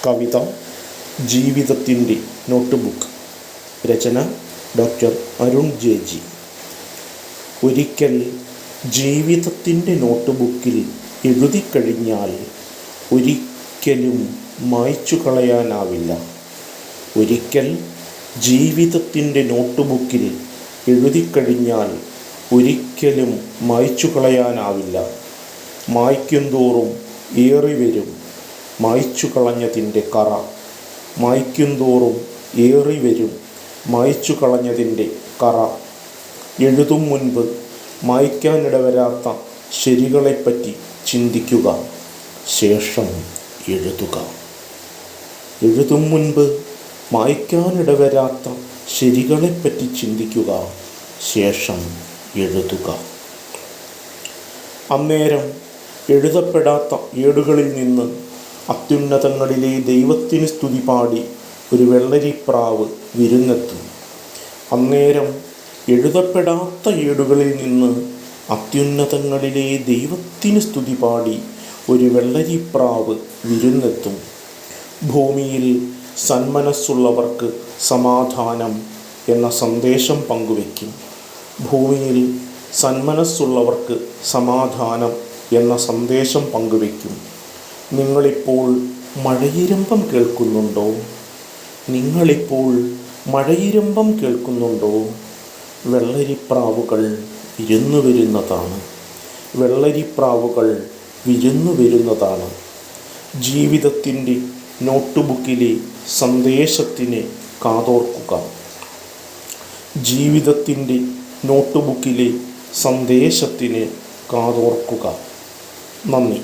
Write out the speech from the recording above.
കവിത ജീവിതത്തിൻ്റെ നോട്ട്ബുക്ക്. രചന doctor Arun J. ഒരിക്കൽ ജീവിതത്തിൻ്റെ നോട്ട്ബുക്കിൽ എഴുതിക്കഴിഞ്ഞാൽ ഒരിക്കലും മായ്ച്ചു കളയാനാവില്ല. ഒരിക്കൽ ജീവിതത്തിൻ്റെ നോട്ട്ബുക്കിൽ എഴുതിക്കഴിഞ്ഞാൽ ഒരിക്കലും മായ്ച്ചു കളയാനാവില്ല. മായ്ക്കുന്തോറും ഏറി വരും മായ്ച്ചു കളഞ്ഞതിൻ്റെ കറ. മായ്ക്കുന്തോറും ഏറി വരും മായ്ച്ചു കളഞ്ഞതിൻ്റെ കറ. എഴുതും മുൻപ് മായ്ക്കാനിടവരാത്ത ശരികളെപ്പറ്റി ചിന്തിക്കുക, ശേഷം എഴുതുക. എഴുതും മുൻപ് മായ്ക്കാനിടവരാത്ത ശരികളെപ്പറ്റി ചിന്തിക്കുക, ശേഷം എഴുതുക. അന്നേരം എഴുതപ്പെടാത്ത ഏടുകളിൽ നിന്ന് അത്യുന്നതങ്ങളിലെ ദൈവത്തിന് സ്തുതി പാടി ഒരു വെള്ളരിപ്രാവ് വിരുന്നെത്തും. അന്നേരം എഴുതപ്പെടാത്ത ഏടുകളിൽ നിന്ന് അത്യുന്നതങ്ങളിലെ ദൈവത്തിന് സ്തുതി പാടി ഒരു വെള്ളരിപ്രാവ് വിരുന്നെത്തും. ഭൂമിയിൽ സന്മനസ്സുള്ളവർക്ക് സമാധാനം എന്ന സന്ദേശം പങ്കുവയ്ക്കും. ഭൂമിയിൽ സന്മനസ്സുള്ളവർക്ക് സമാധാനം എന്ന സന്ദേശം പങ്കുവയ്ക്കും. നിങ്ങളിപ്പോൾ മഴയിരമ്പം കേൾക്കുന്നുണ്ടോ? നിങ്ങളിപ്പോൾ മഴയിരമ്പം കേൾക്കുന്നുണ്ടോ? വെള്ളരിപ്രാവുകൾ വിരുന്നു വരുന്നതാണ്. വെള്ളരിപ്രാവുകൾ വിരുന്നു വരുന്നതാണ്. ജീവിതത്തിൻ്റെ നോട്ട്ബുക്കിലെ സന്ദേശത്തിന് കാതോർക്കുക. ജീവിതത്തിൻ്റെ നോട്ട്ബുക്കിലെ സന്ദേശത്തിന് കാതോർക്കുക. നന്ദി.